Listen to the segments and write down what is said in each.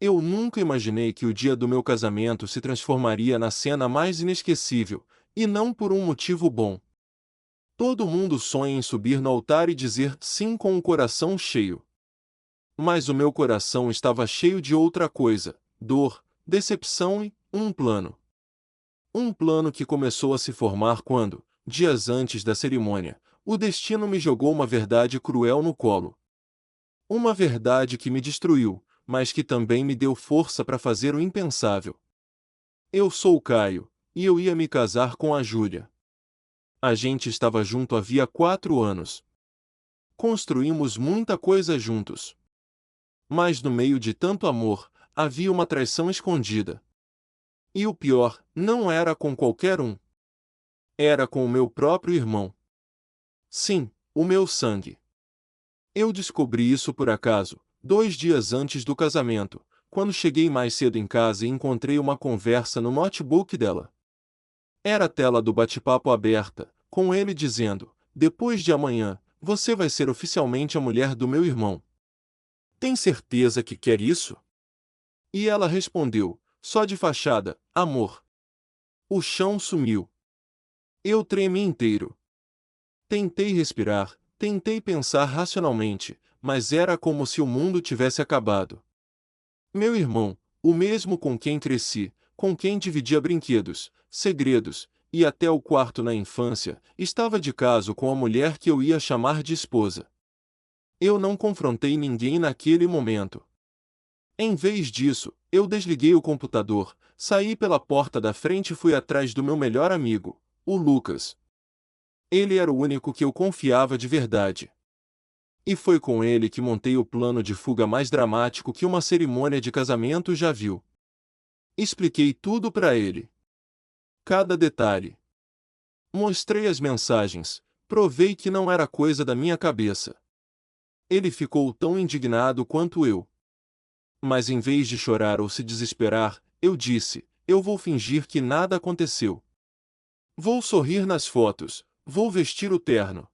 Eu nunca imaginei que o dia do meu casamento se transformaria na cena mais inesquecível, e não por um motivo bom. Todo mundo sonha em subir no altar e dizer sim com o coração cheio. Mas o meu coração estava cheio de outra coisa: dor, decepção e um plano. Um plano que começou a se formar quando, dias antes da cerimônia, o destino me jogou uma verdade cruel no colo. Uma verdade que me destruiu, mas que também me deu força para fazer o impensável. Eu sou o Caio, e eu ia me casar com a Júlia. A gente estava junto havia 4 anos. Construímos muita coisa juntos. Mas no meio de tanto amor, havia uma traição escondida. E o pior, não era com qualquer um. Era com o meu próprio irmão. Sim, o meu sangue. Eu descobri isso por acaso, 2 dias antes do casamento, quando cheguei mais cedo em casa e encontrei uma conversa no notebook dela. Era a tela do bate-papo aberta, com ele dizendo: "Depois de amanhã, você vai ser oficialmente a mulher do meu irmão. Tem certeza que quer isso?" E ela respondeu, só de fachada: "Amor." O chão sumiu. Eu tremi inteiro. Tentei respirar, tentei pensar racionalmente, mas era como se o mundo tivesse acabado. Meu irmão, o mesmo com quem cresci, com quem dividia brinquedos, segredos, e até o quarto na infância, estava de caso com a mulher que eu ia chamar de esposa. Eu não confrontei ninguém naquele momento. Em vez disso, eu desliguei o computador, saí pela porta da frente e fui atrás do meu melhor amigo, o Lucas. Ele era o único que eu confiava de verdade. E foi com ele que montei o plano de fuga mais dramático que uma cerimônia de casamento já viu. Expliquei tudo para ele. Cada detalhe. Mostrei as mensagens, provei que não era coisa da minha cabeça. Ele ficou tão indignado quanto eu. Mas em vez de chorar ou se desesperar, eu disse: "Eu vou fingir que nada aconteceu. Vou sorrir nas fotos, vou vestir o terno.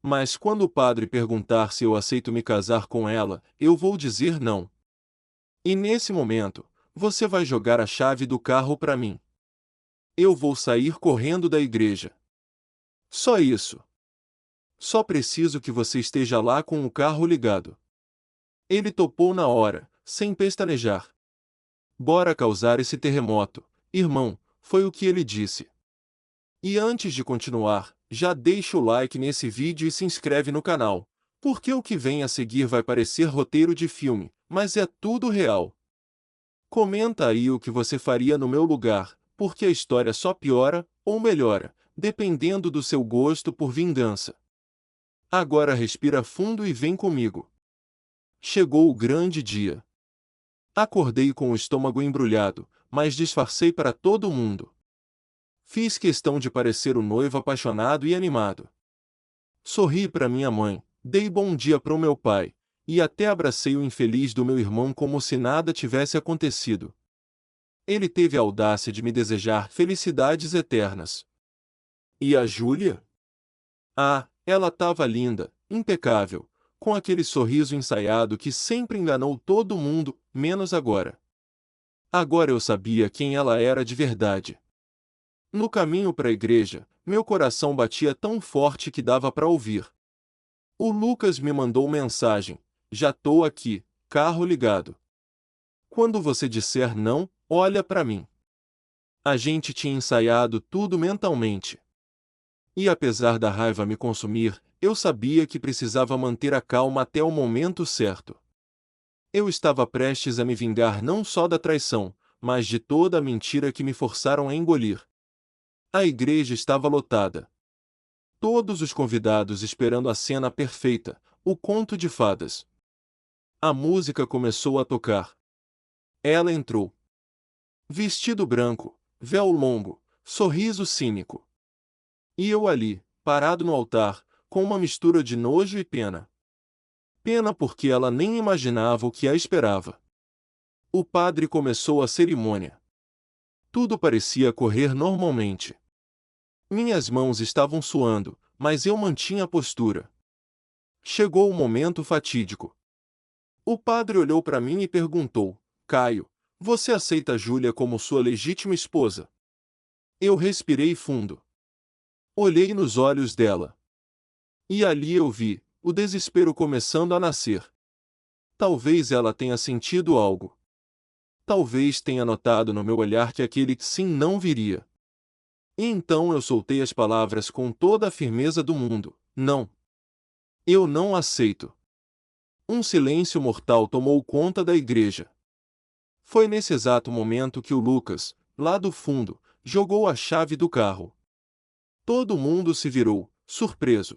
Mas quando o padre perguntar se eu aceito me casar com ela, eu vou dizer não. E nesse momento, você vai jogar a chave do carro para mim. Eu vou sair correndo da igreja. Só isso. Só preciso que você esteja lá com o carro ligado." Ele topou na hora, sem pestanejar. "Bora causar esse terremoto, irmão", foi o que ele disse. E antes de continuar, já deixa o like nesse vídeo e se inscreve no canal, porque o que vem a seguir vai parecer roteiro de filme, mas é tudo real. Comenta aí o que você faria no meu lugar, porque a história só piora, ou melhora, dependendo do seu gosto por vingança. Agora respira fundo e vem comigo. Chegou o grande dia. Acordei com o estômago embrulhado, mas disfarcei para todo mundo. Fiz questão de parecer o noivo apaixonado e animado. Sorri para minha mãe, dei bom dia para o meu pai, e até abracei o infeliz do meu irmão como se nada tivesse acontecido. Ele teve a audácia de me desejar felicidades eternas. E a Júlia? Ah, ela estava linda, impecável, com aquele sorriso ensaiado que sempre enganou todo mundo, menos agora. Agora eu sabia quem ela era de verdade. No caminho para a igreja, meu coração batia tão forte que dava para ouvir. O Lucas me mandou mensagem: "Já tô aqui, carro ligado. Quando você disser não, olha para mim." A gente tinha ensaiado tudo mentalmente. E apesar da raiva me consumir, eu sabia que precisava manter a calma até o momento certo. Eu estava prestes a me vingar não só da traição, mas de toda a mentira que me forçaram a engolir. A igreja estava lotada. Todos os convidados esperando a cena perfeita, o conto de fadas. A música começou a tocar. Ela entrou. Vestido branco, véu longo, sorriso cínico. E eu ali, parado no altar, com uma mistura de nojo e pena. Pena porque ela nem imaginava o que a esperava. O padre começou a cerimônia. Tudo parecia correr normalmente. Minhas mãos estavam suando, mas eu mantinha a postura. Chegou o momento fatídico. O padre olhou para mim e perguntou: Caio, você aceita Júlia como sua legítima esposa? Eu respirei fundo. Olhei nos olhos dela. E ali eu vi o desespero começando a nascer. Talvez ela tenha sentido algo. Talvez tenha notado no meu olhar que aquele sim não viria. E então eu soltei as palavras com toda a firmeza do mundo: não. Eu não aceito. Um silêncio mortal tomou conta da igreja. Foi nesse exato momento que o Lucas, lá do fundo, jogou a chave do carro. Todo mundo se virou, surpreso.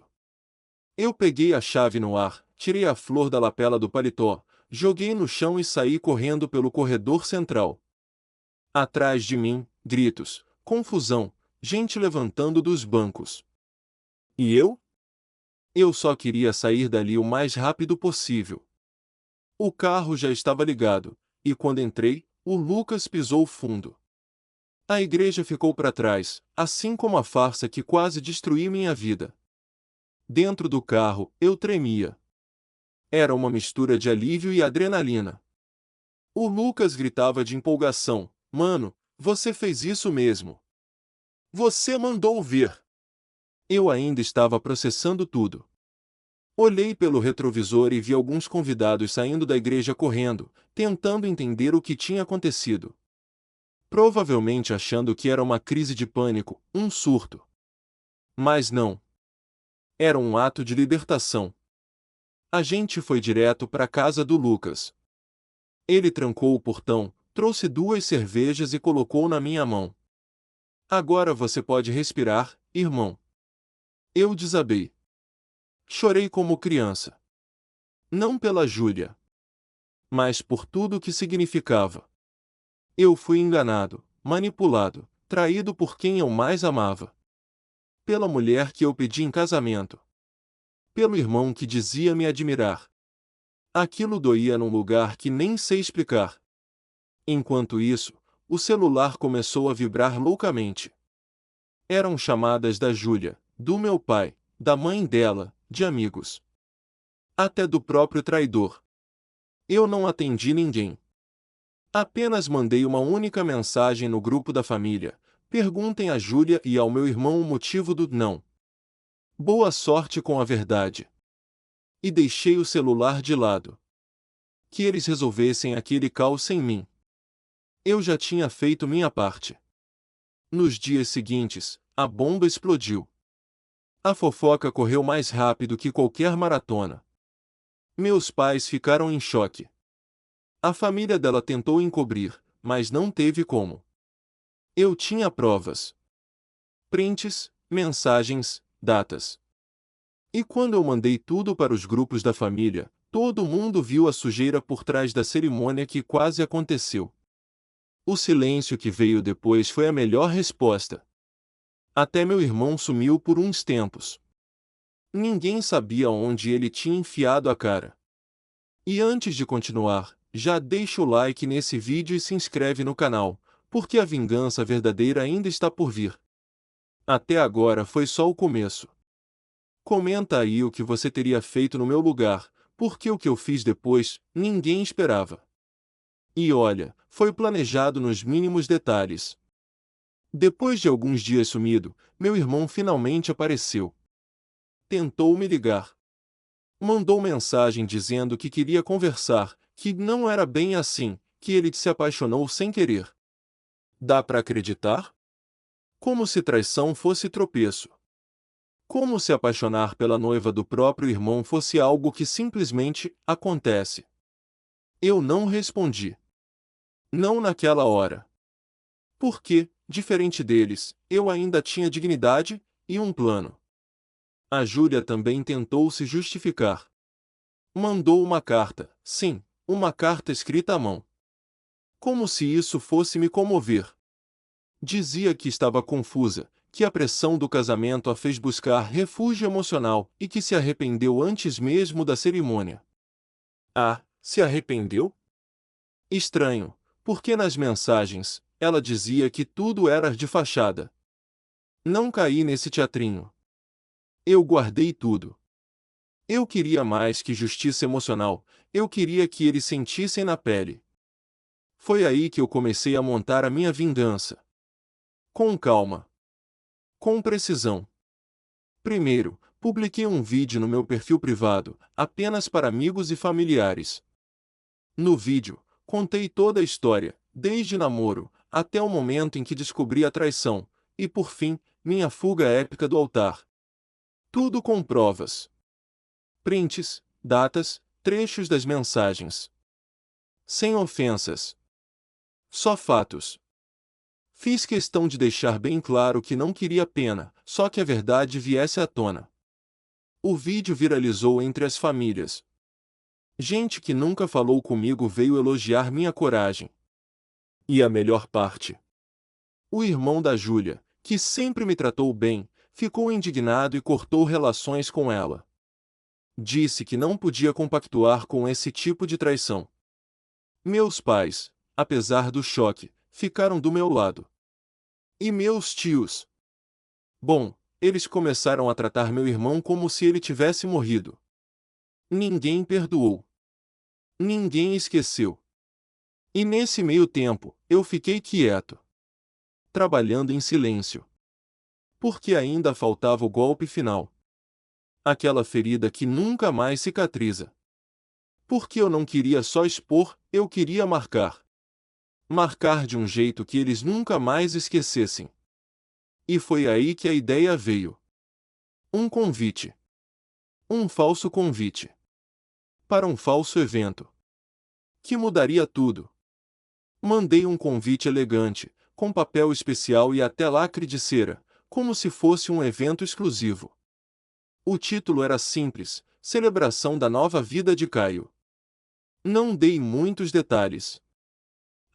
Eu peguei a chave no ar, tirei a flor da lapela do paletó, joguei no chão e saí correndo pelo corredor central. Atrás de mim, gritos, confusão, gente levantando dos bancos. E eu? Eu só queria sair dali o mais rápido possível. O carro já estava ligado, e quando entrei, o Lucas pisou fundo. A igreja ficou para trás, assim como a farsa que quase destruiu minha vida. Dentro do carro, eu tremia. Era uma mistura de alívio e adrenalina. O Lucas gritava de empolgação: Mano, você fez isso mesmo. Você mandou ver. Eu ainda estava processando tudo. Olhei pelo retrovisor e vi alguns convidados saindo da igreja correndo, tentando entender o que tinha acontecido. Provavelmente achando que era uma crise de pânico, um surto. Mas não. Era um ato de libertação. A gente foi direto para a casa do Lucas. Ele trancou o portão, trouxe 2 cervejas e colocou na minha mão. Agora você pode respirar, irmão. Eu desabei. Chorei como criança. Não pela Júlia, mas por tudo o que significava. Eu fui enganado, manipulado, traído por quem eu mais amava. Pela mulher que eu pedi em casamento. Pelo irmão que dizia me admirar. Aquilo doía num lugar que nem sei explicar. Enquanto isso, o celular começou a vibrar loucamente. Eram chamadas da Júlia, do meu pai, da mãe dela, de amigos. Até do próprio traidor. Eu não atendi ninguém. Apenas mandei uma única mensagem no grupo da família: perguntem a Júlia e ao meu irmão o motivo do não. Boa sorte com a verdade. E deixei o celular de lado. Que eles resolvessem aquele caos sem mim. Eu já tinha feito minha parte. Nos dias seguintes, a bomba explodiu. A fofoca correu mais rápido que qualquer maratona. Meus pais ficaram em choque. A família dela tentou encobrir, mas não teve como. Eu tinha provas. Prints, mensagens, datas. E quando eu mandei tudo para os grupos da família, todo mundo viu a sujeira por trás da cerimônia que quase aconteceu. O silêncio que veio depois foi a melhor resposta. Até meu irmão sumiu por uns tempos. Ninguém sabia onde ele tinha enfiado a cara. E antes de continuar, já deixa o like nesse vídeo e se inscreve no canal, porque a vingança verdadeira ainda está por vir. Até agora foi só o começo. Comenta aí o que você teria feito no meu lugar, porque o que eu fiz depois, ninguém esperava. E olha, foi planejado nos mínimos detalhes. Depois de alguns dias sumido, meu irmão finalmente apareceu. Tentou me ligar. Mandou mensagem dizendo que queria conversar, que não era bem assim, que ele se apaixonou sem querer. Dá pra acreditar? Como se traição fosse tropeço. Como se apaixonar pela noiva do próprio irmão fosse algo que simplesmente acontece. Eu não respondi. Não naquela hora. Porque, diferente deles, eu ainda tinha dignidade e um plano. A Júlia também tentou se justificar. Mandou uma carta, sim, uma carta escrita à mão. Como se isso fosse me comover. Dizia que estava confusa, que a pressão do casamento a fez buscar refúgio emocional e que se arrependeu antes mesmo da cerimônia. Ah, se arrependeu? Estranho, porque nas mensagens, ela dizia que tudo era de fachada. Não caí nesse teatrinho. Eu guardei tudo. Eu queria mais que justiça emocional, eu queria que eles sentissem na pele. Foi aí que eu comecei a montar a minha vingança. Com calma. Com precisão. Primeiro, publiquei um vídeo no meu perfil privado, apenas para amigos e familiares. No vídeo, contei toda a história, desde namoro, até o momento em que descobri a traição, e por fim, minha fuga épica do altar. Tudo com provas. Prints, datas, trechos das mensagens. Sem ofensas. Só fatos. Fiz questão de deixar bem claro que não queria pena, só que a verdade viesse à tona. O vídeo viralizou entre as famílias. Gente que nunca falou comigo veio elogiar minha coragem. E a melhor parte? O irmão da Júlia, que sempre me tratou bem, ficou indignado e cortou relações com ela. Disse que não podia compactuar com esse tipo de traição. Meus pais, apesar do choque, ficaram do meu lado. E meus tios? Bom, eles começaram a tratar meu irmão como se ele tivesse morrido. Ninguém perdoou. Ninguém esqueceu. E nesse meio tempo, eu fiquei quieto, trabalhando em silêncio. Porque ainda faltava o golpe final. Aquela ferida que nunca mais cicatriza. Porque eu não queria só expor, eu queria marcar. Marcar de um jeito que eles nunca mais esquecessem. E foi aí que a ideia veio. Um convite. Um falso convite. Para um falso evento. Que mudaria tudo. Mandei um convite elegante, com papel especial e até lacre de cera, como se fosse um evento exclusivo. O título era simples: Celebração da Nova Vida de Caio. Não dei muitos detalhes.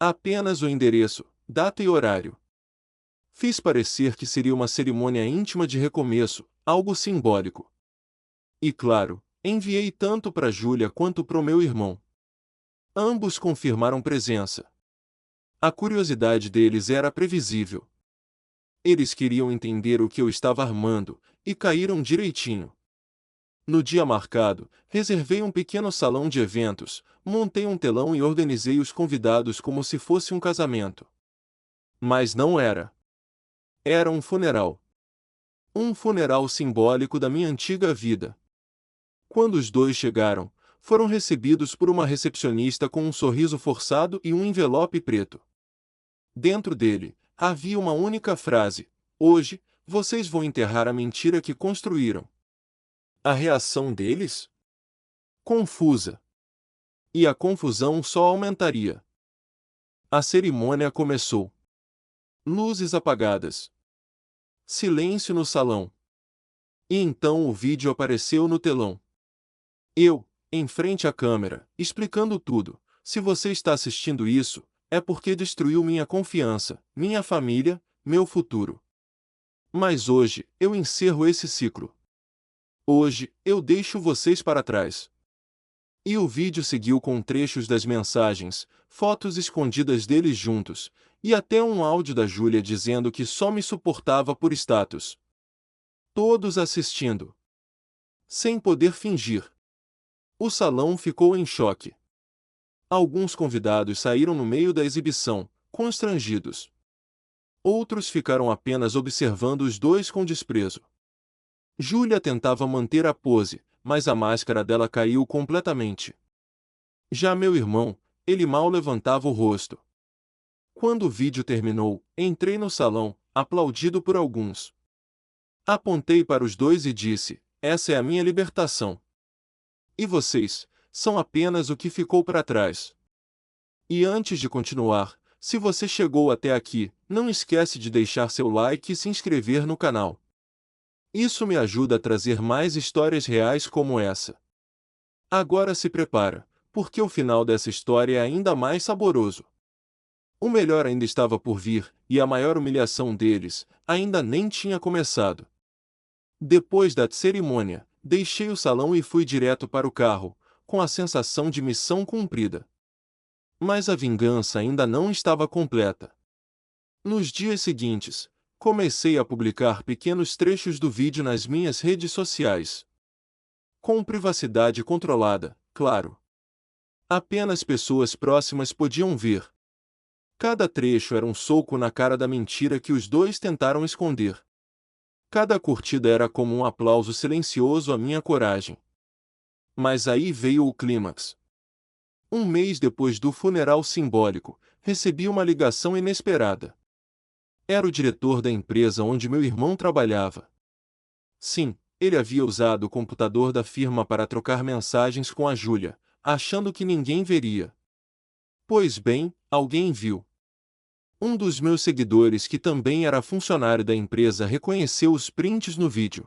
Apenas o endereço, data e horário. Fiz parecer que seria uma cerimônia íntima de recomeço, algo simbólico. E claro, enviei tanto para Júlia quanto para o meu irmão. Ambos confirmaram presença. A curiosidade deles era previsível. Eles queriam entender o que eu estava armando, e caíram direitinho. No dia marcado, reservei um pequeno salão de eventos, montei um telão e organizei os convidados como se fosse um casamento. Mas não era. Era um funeral. Um funeral simbólico da minha antiga vida. Quando os dois chegaram, foram recebidos por uma recepcionista com um sorriso forçado e um envelope preto. Dentro dele, havia uma única frase: hoje, vocês vão enterrar a mentira que construíram. A reação deles? Confusa. E a confusão só aumentaria. A cerimônia começou. Luzes apagadas. Silêncio no salão. E então o vídeo apareceu no telão. Eu, em frente à câmera, explicando tudo. Se você está assistindo isso, é porque destruiu minha confiança, minha família, meu futuro. Mas hoje, eu encerro esse ciclo. Hoje, eu deixo vocês para trás. E o vídeo seguiu com trechos das mensagens, fotos escondidas deles juntos, e até um áudio da Júlia dizendo que só me suportava por status. Todos assistindo. Sem poder fingir. O salão ficou em choque. Alguns convidados saíram no meio da exibição, constrangidos. Outros ficaram apenas observando os dois com desprezo. Júlia tentava manter a pose, mas a máscara dela caiu completamente. Já meu irmão, ele mal levantava o rosto. Quando o vídeo terminou, entrei no salão, aplaudido por alguns. Apontei para os dois e disse: essa é a minha libertação. E vocês, são apenas o que ficou para trás. E antes de continuar, se você chegou até aqui, não esquece de deixar seu like e se inscrever no canal. Isso me ajuda a trazer mais histórias reais como essa. Agora se prepara, porque o final dessa história é ainda mais saboroso. O melhor ainda estava por vir, e a maior humilhação deles ainda nem tinha começado. Depois da cerimônia, deixei o salão e fui direto para o carro, com a sensação de missão cumprida. Mas a vingança ainda não estava completa. Nos dias seguintes, comecei a publicar pequenos trechos do vídeo nas minhas redes sociais. Com privacidade controlada, claro. Apenas pessoas próximas podiam ver. Cada trecho era um soco na cara da mentira que os dois tentaram esconder. Cada curtida era como um aplauso silencioso à minha coragem. Mas aí veio o clímax. Um mês depois do funeral simbólico, recebi uma ligação inesperada. Era o diretor da empresa onde meu irmão trabalhava. Sim, ele havia usado o computador da firma para trocar mensagens com a Júlia, achando que ninguém veria. Pois bem, alguém viu. Um dos meus seguidores, que também era funcionário da empresa, reconheceu os prints no vídeo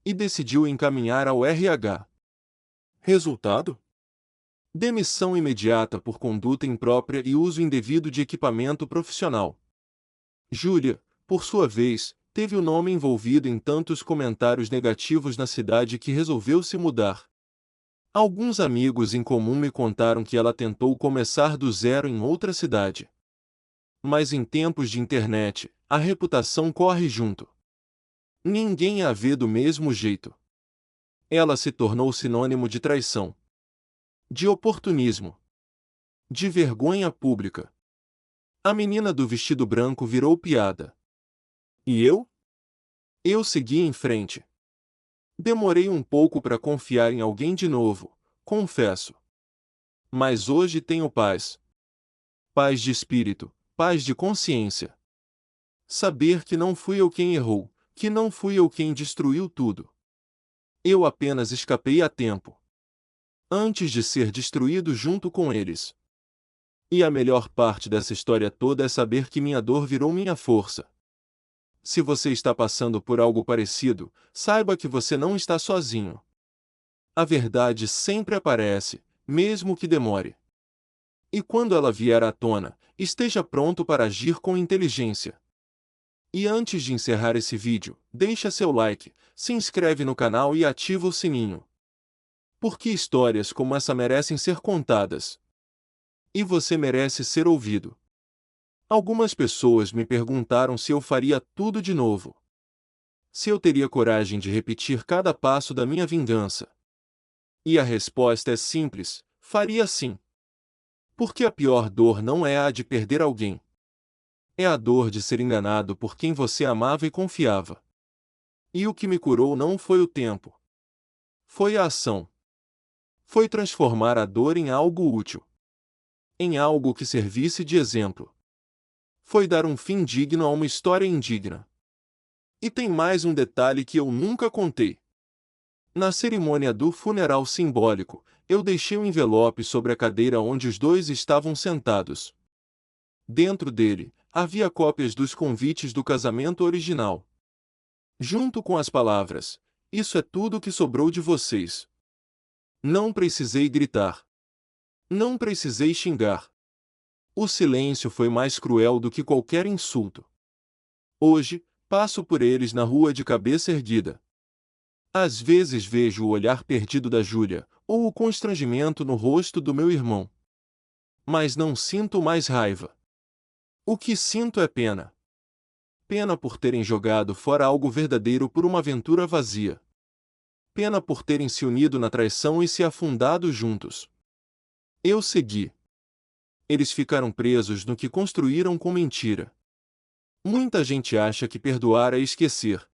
e decidiu encaminhar ao RH. Resultado? Demissão imediata por conduta imprópria e uso indevido de equipamento profissional. Júlia, por sua vez, teve o nome envolvido em tantos comentários negativos na cidade que resolveu se mudar. Alguns amigos em comum me contaram que ela tentou começar do zero em outra cidade. Mas em tempos de internet, a reputação corre junto. Ninguém a vê do mesmo jeito. Ela se tornou sinônimo de traição, de oportunismo, de vergonha pública. A menina do vestido branco virou piada. E eu? Eu segui em frente. Demorei um pouco para confiar em alguém de novo, confesso. Mas hoje tenho paz. Paz de espírito, paz de consciência. Saber que não fui eu quem errou, que não fui eu quem destruiu tudo. Eu apenas escapei a tempo, antes de ser destruído junto com eles. E a melhor parte dessa história toda é saber que minha dor virou minha força. Se você está passando por algo parecido, saiba que você não está sozinho. A verdade sempre aparece, mesmo que demore. E quando ela vier à tona, esteja pronto para agir com inteligência. E antes de encerrar esse vídeo, deixa seu like, se inscreve no canal e ativa o sininho. Porque histórias como essa merecem ser contadas. E você merece ser ouvido. Algumas pessoas me perguntaram se eu faria tudo de novo. Se eu teria coragem de repetir cada passo da minha vingança. E a resposta é simples: faria sim. Porque a pior dor não é a de perder alguém. É a dor de ser enganado por quem você amava e confiava. E o que me curou não foi o tempo. Foi a ação. Foi transformar a dor em algo útil. Em algo que servisse de exemplo. Foi dar um fim digno a uma história indigna. E tem mais um detalhe que eu nunca contei. Na cerimônia do funeral simbólico, eu deixei um envelope sobre a cadeira onde os dois estavam sentados. Dentro dele, havia cópias dos convites do casamento original. Junto com as palavras: "Isso é tudo que sobrou de vocês." Não precisei gritar. Não precisei xingar. O silêncio foi mais cruel do que qualquer insulto. Hoje, passo por eles na rua de cabeça erguida. Às vezes vejo o olhar perdido da Júlia, ou o constrangimento no rosto do meu irmão. Mas não sinto mais raiva. O que sinto é pena. Pena por terem jogado fora algo verdadeiro por uma aventura vazia. Pena por terem se unido na traição e se afundado juntos. Eu segui. Eles ficaram presos no que construíram com mentira. Muita gente acha que perdoar é esquecer.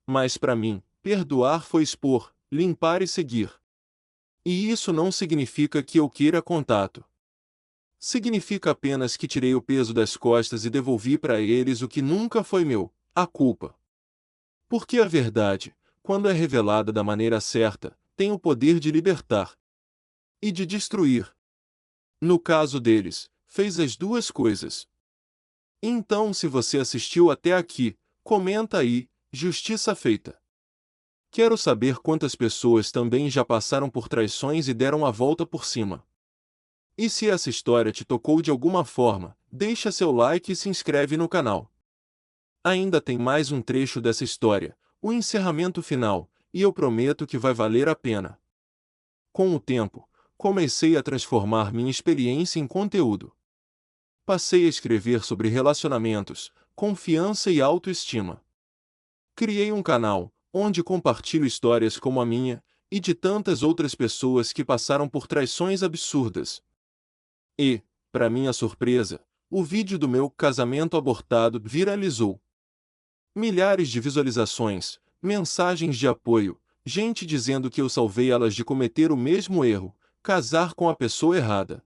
Mas para mim, perdoar foi expor, limpar e seguir. E isso não significa que eu queira contato. Significa apenas que tirei o peso das costas e devolvi para eles o que nunca foi meu, a culpa. Porque a verdade, quando é revelada da maneira certa, tem o poder de libertar e de destruir. No caso deles, fez as duas coisas. Então, se você assistiu até aqui, comenta aí: justiça feita. Quero saber quantas pessoas também já passaram por traições e deram a volta por cima. E se essa história te tocou de alguma forma, deixa seu like e se inscreve no canal. Ainda tem mais um trecho dessa história, o encerramento final, e eu prometo que vai valer a pena. Com o tempo, comecei a transformar minha experiência em conteúdo. Passei a escrever sobre relacionamentos, confiança e autoestima. Criei um canal, onde compartilho histórias como a minha, e de tantas outras pessoas que passaram por traições absurdas. E, para minha surpresa, o vídeo do meu casamento abortado viralizou. Milhares de visualizações, mensagens de apoio, gente dizendo que eu salvei elas de cometer o mesmo erro, casar com a pessoa errada.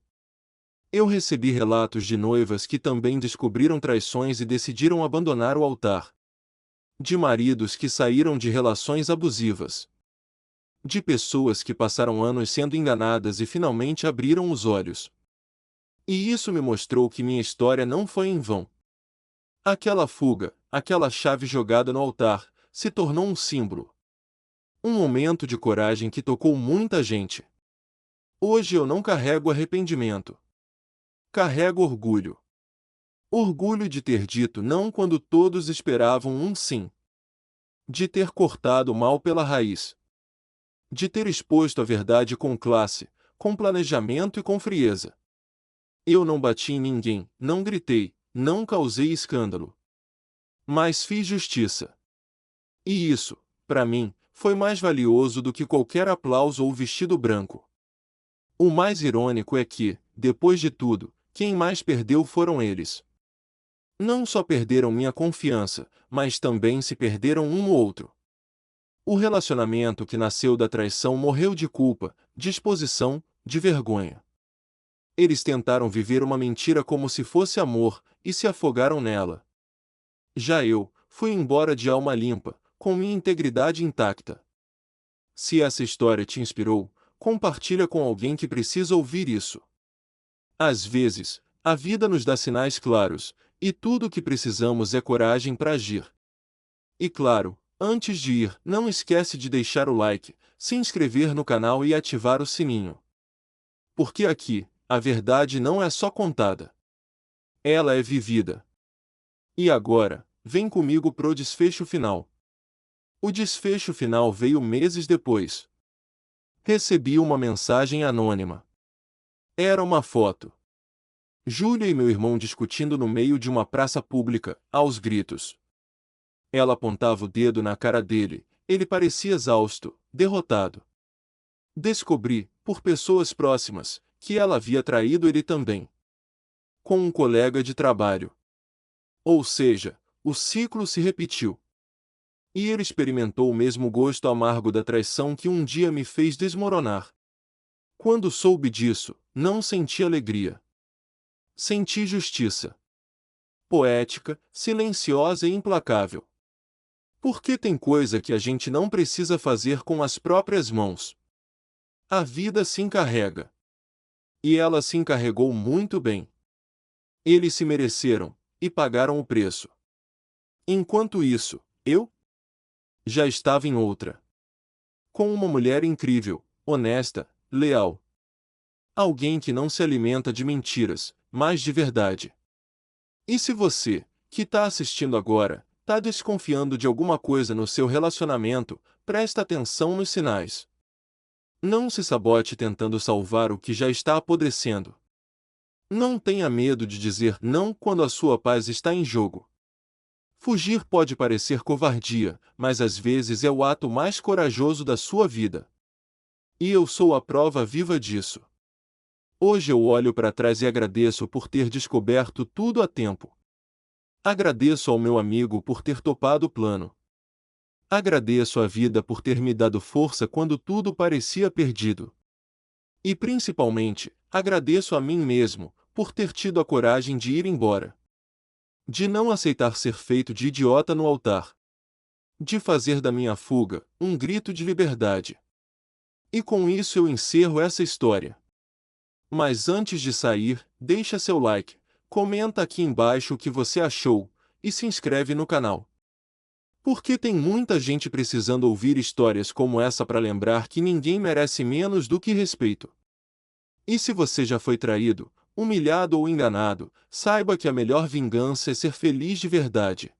Eu recebi relatos de noivas que também descobriram traições e decidiram abandonar o altar. De maridos que saíram de relações abusivas. De pessoas que passaram anos sendo enganadas e finalmente abriram os olhos. E isso me mostrou que minha história não foi em vão. Aquela fuga, aquela chave jogada no altar, se tornou um símbolo. Um momento de coragem que tocou muita gente. Hoje eu não carrego arrependimento. Carrego orgulho. Orgulho de ter dito não quando todos esperavam um sim. De ter cortado o mal pela raiz. De ter exposto a verdade com classe, com planejamento e com frieza. Eu não bati em ninguém, não gritei, não causei escândalo. Mas fiz justiça. E isso, para mim, foi mais valioso do que qualquer aplauso ou vestido branco. O mais irônico é que, depois de tudo, quem mais perdeu foram eles. Não só perderam minha confiança, mas também se perderam um no outro. O relacionamento que nasceu da traição morreu de culpa, de exposição, de vergonha. Eles tentaram viver uma mentira como se fosse amor, e se afogaram nela. Já eu, fui embora de alma limpa, com minha integridade intacta. Se essa história te inspirou, compartilha com alguém que precisa ouvir isso. Às vezes, a vida nos dá sinais claros, e tudo o que precisamos é coragem para agir. E claro, antes de ir, não esquece de deixar o like, se inscrever no canal e ativar o sininho. Porque aqui, a verdade não é só contada. Ela é vivida. E agora, vem comigo pro desfecho final. O desfecho final veio meses depois. Recebi uma mensagem anônima. Era uma foto. Júlia e meu irmão discutindo no meio de uma praça pública, aos gritos. Ela apontava o dedo na cara dele, ele parecia exausto, derrotado. Descobri, por pessoas próximas, que ela havia traído ele também. Com um colega de trabalho. Ou seja, o ciclo se repetiu. E ele experimentou o mesmo gosto amargo da traição que um dia me fez desmoronar. Quando soube disso, não senti alegria. Senti justiça. Poética, silenciosa e implacável. Porque tem coisa que a gente não precisa fazer com as próprias mãos. A vida se encarrega. E ela se encarregou muito bem. Eles se mereceram, e pagaram o preço. Enquanto isso, eu já estava em outra. Com uma mulher incrível, honesta, leal. Alguém que não se alimenta de mentiras, mas de verdade. E se você, que está assistindo agora, está desconfiando de alguma coisa no seu relacionamento, presta atenção nos sinais. Não se sabote tentando salvar o que já está apodrecendo. Não tenha medo de dizer não quando a sua paz está em jogo. Fugir pode parecer covardia, mas às vezes é o ato mais corajoso da sua vida. E eu sou a prova viva disso. Hoje eu olho para trás e agradeço por ter descoberto tudo a tempo. Agradeço ao meu amigo por ter topado o plano. Agradeço à vida por ter me dado força quando tudo parecia perdido. E principalmente, agradeço a mim mesmo, por ter tido a coragem de ir embora. De não aceitar ser feito de idiota no altar. De fazer da minha fuga um grito de liberdade. E com isso eu encerro essa história. Mas antes de sair, deixa seu like, comenta aqui embaixo o que você achou, e se inscreve no canal. Porque tem muita gente precisando ouvir histórias como essa para lembrar que ninguém merece menos do que respeito. E se você já foi traído, humilhado ou enganado, saiba que a melhor vingança é ser feliz de verdade.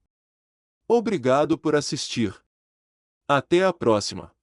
Obrigado por assistir. Até a próxima.